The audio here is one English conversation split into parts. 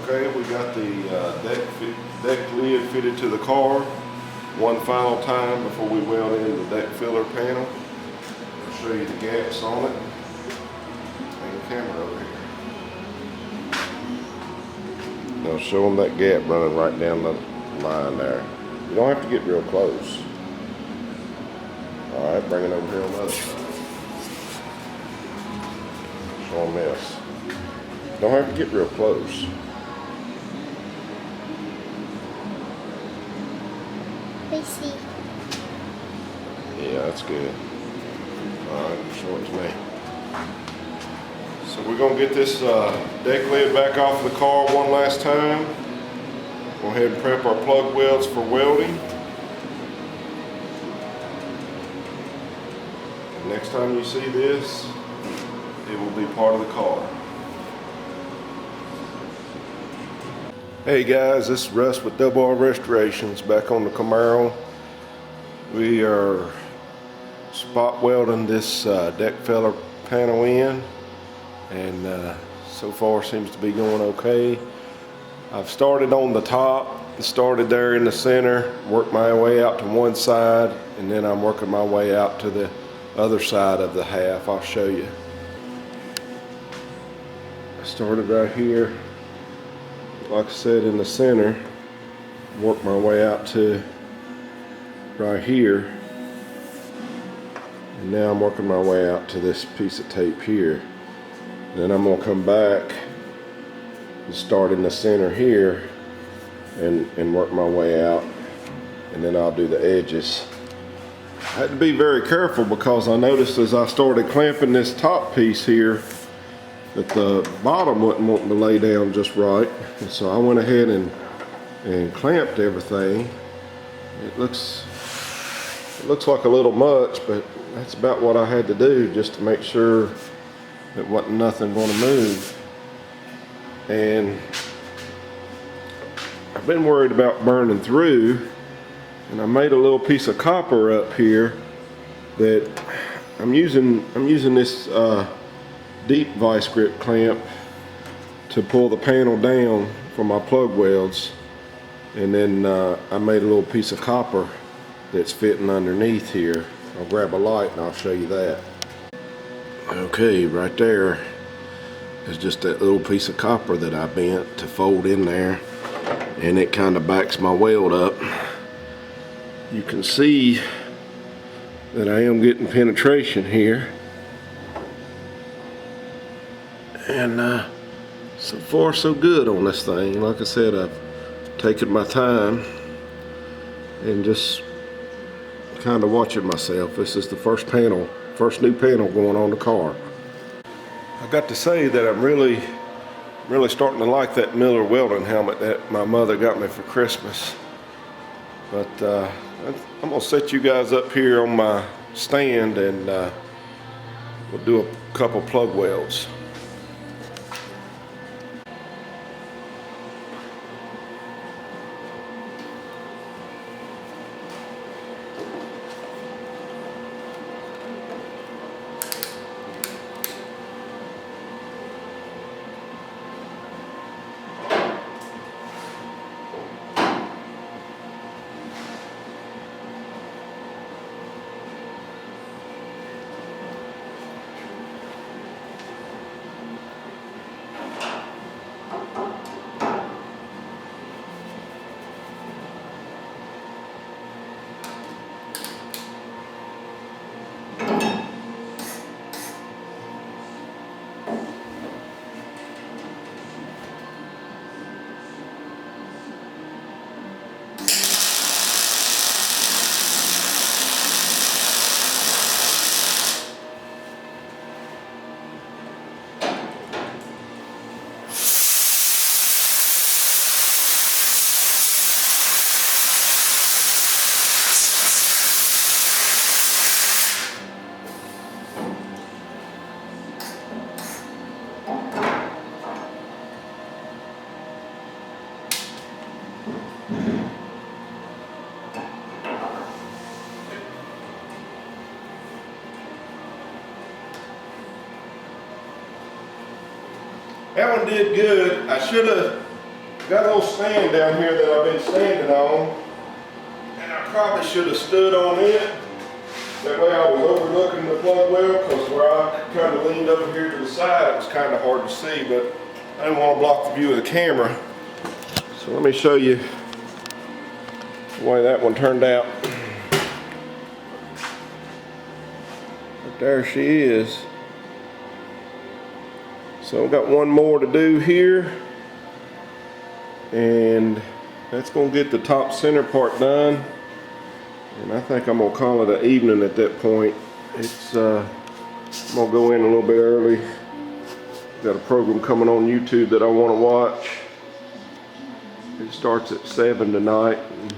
Okay, we got the deck lid fitted to the car one final time before we weld in the deck filler panel. I'll show you the gaps on it. And the camera over here. Now show them that gap running right down the line there. You don't have to get real close. All right, bring it over here on the other side. Show them this. Don't have to get real close. I see. Yeah, that's good. All right, show it to me. So we're gonna get this deck lid back off the car one last time. Go ahead and prep our plug welds for welding. Next time you see this, it will be part of the car. Hey guys, this is Russ with Double R Restorations back on the Camaro. We are spot welding this deck filler panel in, and so far seems to be going okay. I've started on the top, started there in the center, worked my way out to one side, and then I'm working my way out to the other side of the half. I'll show you. I started right here, like I said, in the center, worked my way out to right here, and now I'm working my way out to this piece of tape here. Then I'm going to come back and start in the center here and work my way out, and then I'll do the edges. I had to be very careful because I noticed as I started clamping this top piece here that the bottom wasn't wanting to lay down just right, and so I went ahead and clamped everything. It looks like a little much, but that's about what I had to do just to make sure that wasn't nothing going to move. And I've been worried about burning through, and I made a little piece of copper up here that I'm using this deep vice grip clamp to pull the panel down for my plug welds, and then I made a little piece of copper that's fitting underneath here. I'll grab a light and I'll show you that. Okay, right there is just that little piece of copper that I bent to fold in there, and it kind of backs my weld up. You can see that I am getting penetration here, and so far so good on this thing. Like I said, I've taken my time and just kind of watching myself. This is the first new panel going on the car. I got to say that I'm really starting to like that Miller welding helmet that my mother got me for Christmas. But I'm gonna set you guys up here on my stand, and we'll do a couple plug welds. That one did good. I should have Got a little stand down here that I've been standing on, and I probably should have stood on it. That way I was overlooking the plug well, because where I kind of leaned over here to the side, it was kind of hard to see, but I didn't want to block the view of the camera. So let me show you the way that one turned out. But there she is. So I've got one more to do here, and that's going to get the top center part done. And I think I'm gonna call it an evening at that point. It's I'm gonna go in a little bit early. Got a program coming on YouTube that I want to watch. It starts at 7 tonight. And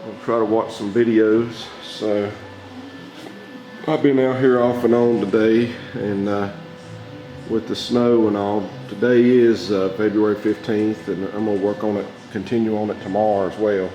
I'll try to watch some videos. So I've been out here off and on today, and with the snow and all. Today is February 15th, and I'm gonna work on it, continue on it tomorrow as well.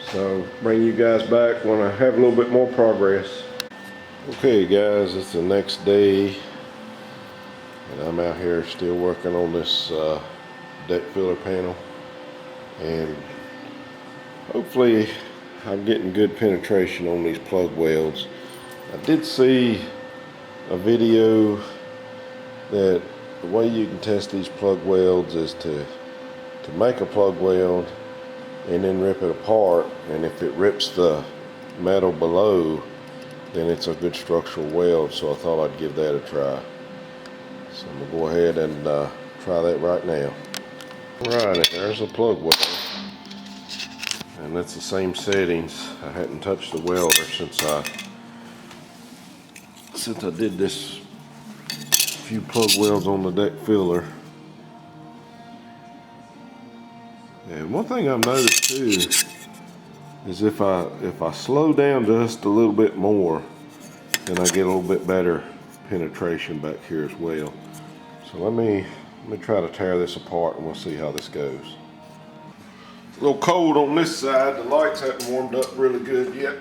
So bring you guys back when I have a little bit more progress. Okay guys, it's the next day, and I'm out here still working on this deck filler panel, and hopefully I'm getting good penetration on these plug welds. I did see a video that the way you can test these plug welds is to make a plug weld and then rip it apart, and if it rips the metal below, then it's a good structural weld. So I thought I'd give that a try. So I'm gonna go ahead and try that right now. Alright, there's a plug weld, and that's the same settings. I hadn't touched the welder since I did this few plug welds on the deck filler. And one thing I've noticed too is if I slow down just a little bit more, then I get a little bit better penetration back here as well. So let me try to tear this apart, and we'll see how this goes. A little cold on this side. The lights haven't warmed up really good yet.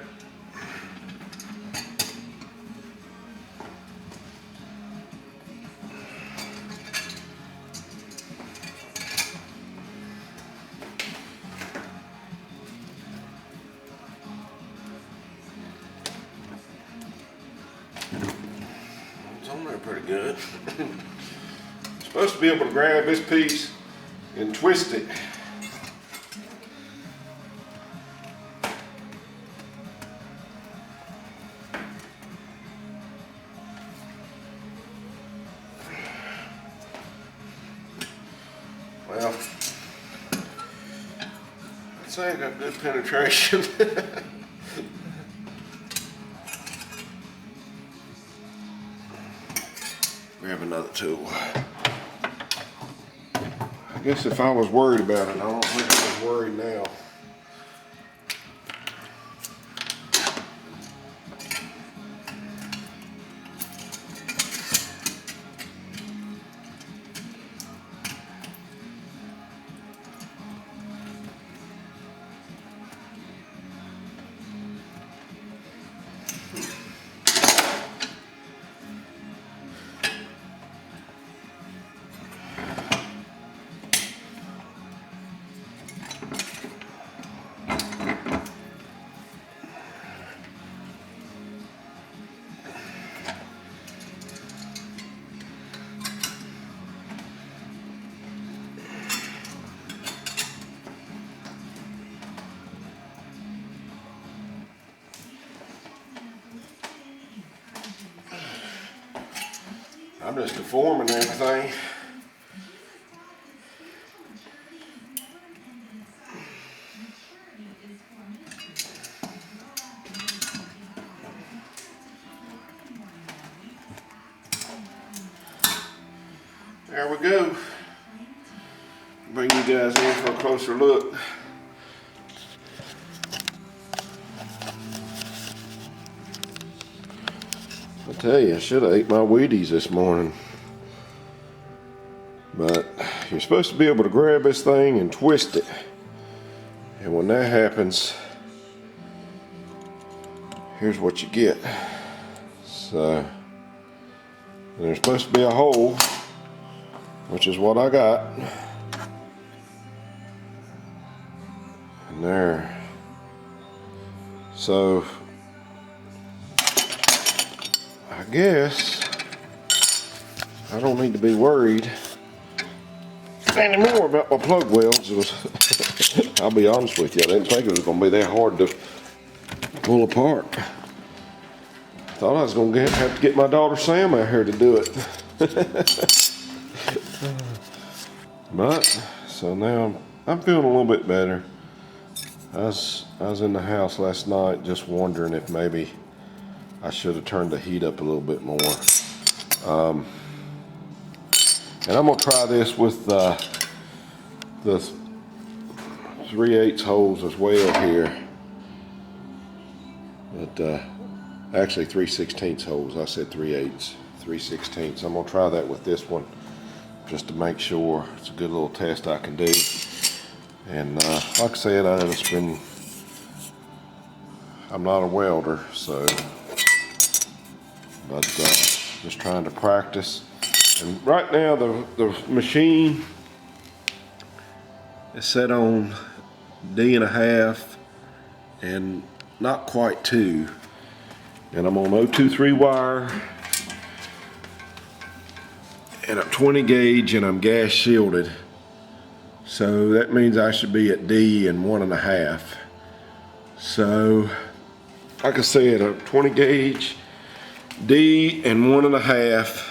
Pretty good. Supposed to be able to grab this piece and twist it. Well, I'd say I got good penetration. Grab another tool. I guess if I was worried about it, I don't think I was worried now. I'm just deforming everything. There we go. Bring you guys in for a closer look. I tell you, I should have ate my Wheaties this morning. But you're supposed to be able to grab this thing and twist it. And when that happens, here's what you get. So, there's supposed to be a hole, which is what I got. there. So I guess I don't need to be worried anymore about my plug welds. I'll be honest with you, I didn't think it was going to be that hard to pull apart. Thought I was going to have to get my daughter Sam out here to do it. But, so now I'm feeling a little bit better. I was in the house last night just wondering if maybe I should have turned the heat up a little bit more. And I'm going to try this with the 3/8 holes as well here. But actually 3/16 holes. I said 3/8, 3/16. I'm going to try that with this one just to make sure. It's a good little test I can do. And like I said, I'm not a welder, so, but just trying to practice. And right now the machine is set on D1/2 and not quite 2. And I'm on 023 wire, and I'm 20 gauge, and I'm gas shielded. So that means I should be at D and 1.5. So, like I said, a 20 gauge, D and 1.5,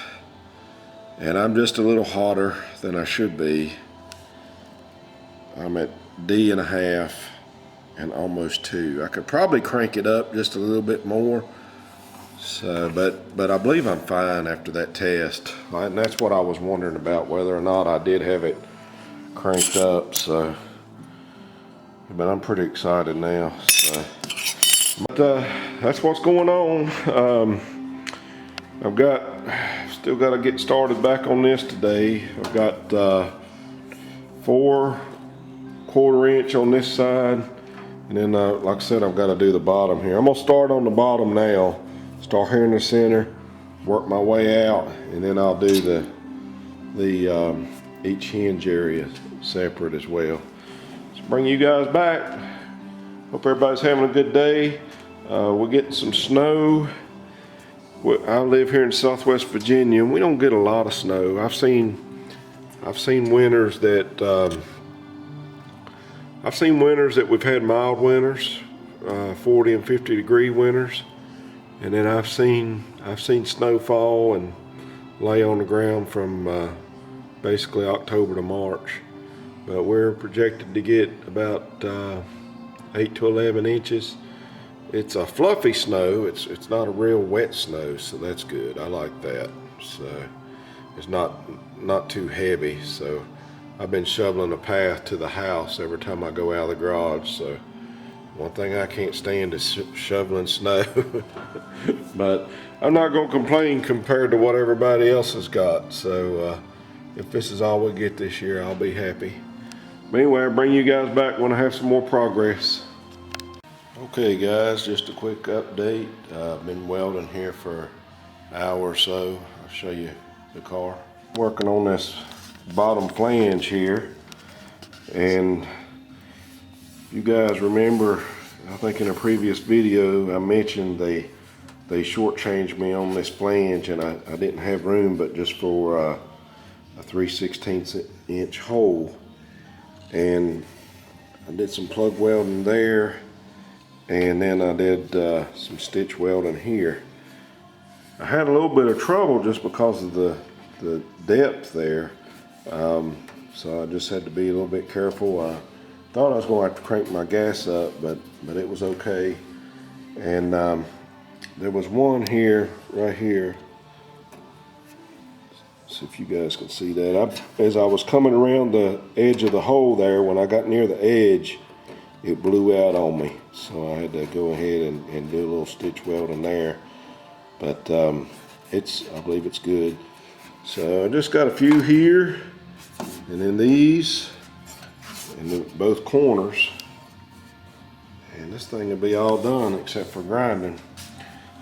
and I'm just a little hotter than I should be. I'm at D1/2 and almost 2. I could probably crank it up just a little bit more. So, but I believe I'm fine after that test. And that's what I was wondering about, whether or not I did have it cranked up. So, but I'm pretty excited now. So, but that's what's going on. Still got to get started back on this today. I've got 4 1/4 inch on this side, and then like I said, I've got to do the bottom here. I'm gonna start on the bottom now. Start here in the center, work my way out, and then I'll do the each hinge area separate as well. So bring you guys back. Hope everybody's having a good day. We're getting some snow. I live here in Southwest Virginia, and we don't get a lot of snow. I've seen winters that we've had mild winters, 40 and 50 degree winters. And then I've seen snow fall and lay on the ground from basically October to March. But we're projected to get about 8 to 11 inches. It's a fluffy snow. It's not a real wet snow, so that's good. I like that. So it's not too heavy. So I've been shoveling a path to the house every time I go out of the garage. So one thing I can't stand is shoveling snow. But I'm not going to complain compared to what everybody else has got. So if this is all we get this year, I'll be happy. But anyway, I'll bring you guys back when I have some more progress. Okay guys, just a quick update. I've been welding here for an hour or so. I'll show you the car. Working on this bottom flange here, and you guys remember, I think in a previous video I mentioned they shortchanged me on this flange, and I didn't have room but just for a 3/16 inch hole, and I did some plug welding there, and then I did some stitch welding here. I had a little bit of trouble just because of the depth there, so I just had to be a little bit careful. I thought I was going to have to crank my gas up, but it was okay. And there was one here, right here. See if you guys can see that. As I was coming around the edge of the hole there, when I got near the edge, it blew out on me. So I had to go ahead and do a little stitch welding there. But I believe it's good. So I just got a few here, and then these, and both corners. And this thing will be all done except for grinding.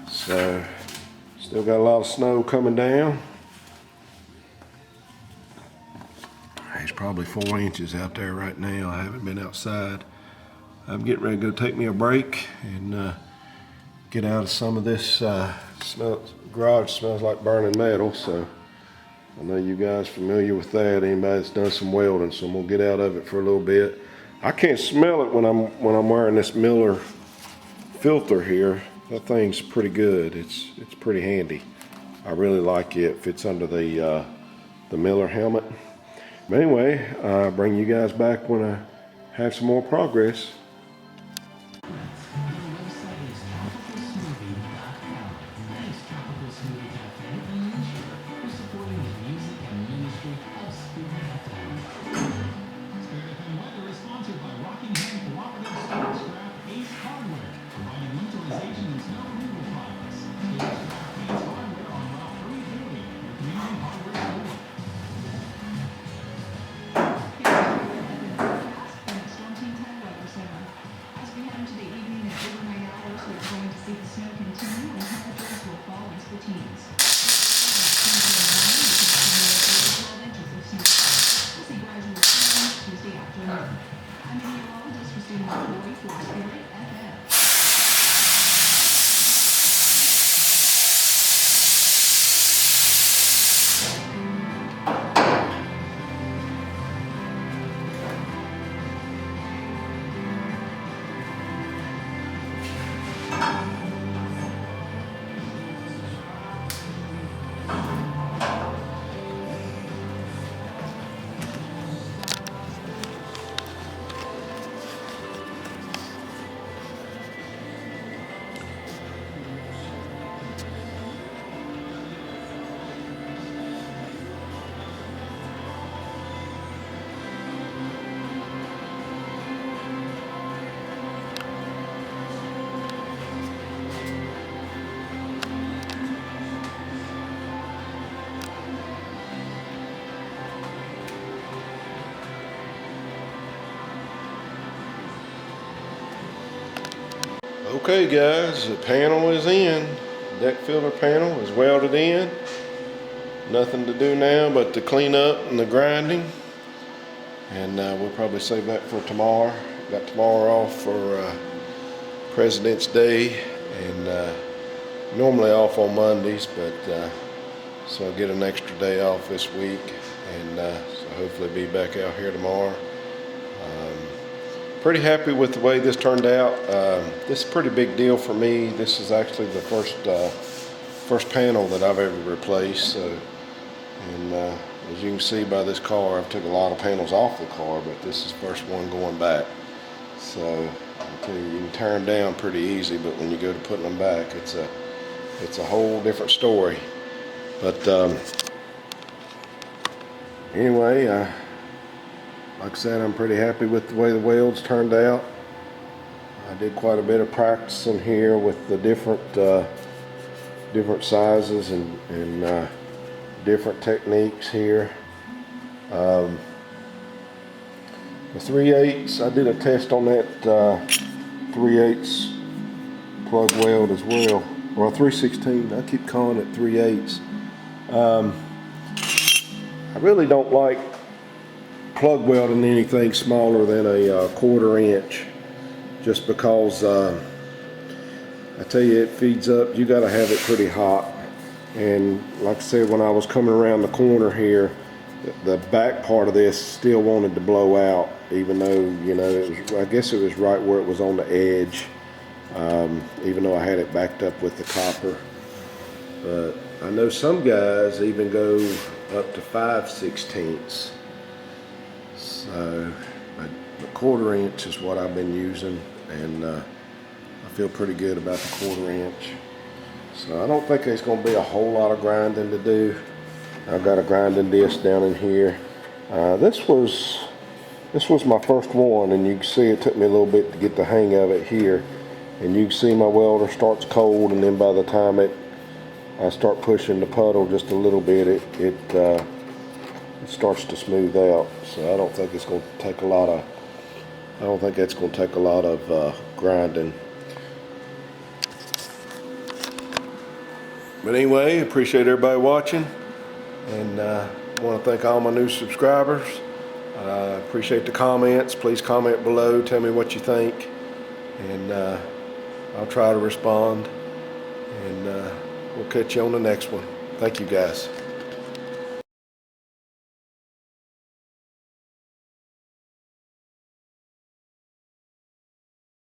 So still got a lot of snow coming down. There's probably 4 inches out there right now. I haven't been outside. I'm getting ready to go take me a break and get out of some of this. Garage smells like burning metal, so I know you guys familiar with that. Anybody that's done some welding, so I'm gonna get out of it for a little bit. I can't smell it when I'm wearing this Miller filter here. That thing's pretty good. It's pretty handy. I really like it. It fits under the Miller helmet. But anyway, I'll bring you guys back when I have some more progress. Okay guys, the panel is in. Deck filler panel is welded in. Nothing to do now but to clean up and the grinding. And we'll probably save that for tomorrow. Got tomorrow off for President's Day, and normally off on Mondays, but so I'll get an extra day off this week, and so hopefully be back out here tomorrow. Pretty happy with the way this turned out. This is a pretty big deal for me. This is actually the first panel that I've ever replaced. So, and as you can see by this car, I've took a lot of panels off the car, but this is the first one going back. So I'll tell you can tear them down pretty easy, but when you go to putting them back, it's a whole different story. But anyway, like I said, I'm pretty happy with the way the welds turned out. I did quite a bit of practicing here with the different sizes and different techniques here. The 3/8, I did a test on that 3/8 plug weld as well, or 3/16. I keep calling it 3/8. I really don't like plug welding anything smaller than a 1/4 inch, just because I tell you, it feeds up. You got to have it pretty hot. And like I said, when I was coming around the corner here, the back part of this still wanted to blow out, even though, you know, it was, I guess it was right where it was on the edge, even though I had it backed up with the copper. But I know some guys even go up to 5/16. So, but the 1/4 inch is what I've been using, and I feel pretty good about the 1/4 inch. So I don't think there's going to be a whole lot of grinding to do. I've got a grinding disc down in here. This was my first one, and you can see it took me a little bit to get the hang of it here. And you can see my welder starts cold, and then by the time I start pushing the puddle just a little bit, it starts to smooth out. So I don't think it's going to take a lot of. I don't think that's going to take a lot of grinding. But anyway, appreciate everybody watching, and I want to thank all my new subscribers. Appreciate the comments. Please comment below. Tell me what you think. and I'll try to respond, and we'll catch you on the next one. Thank you, guys.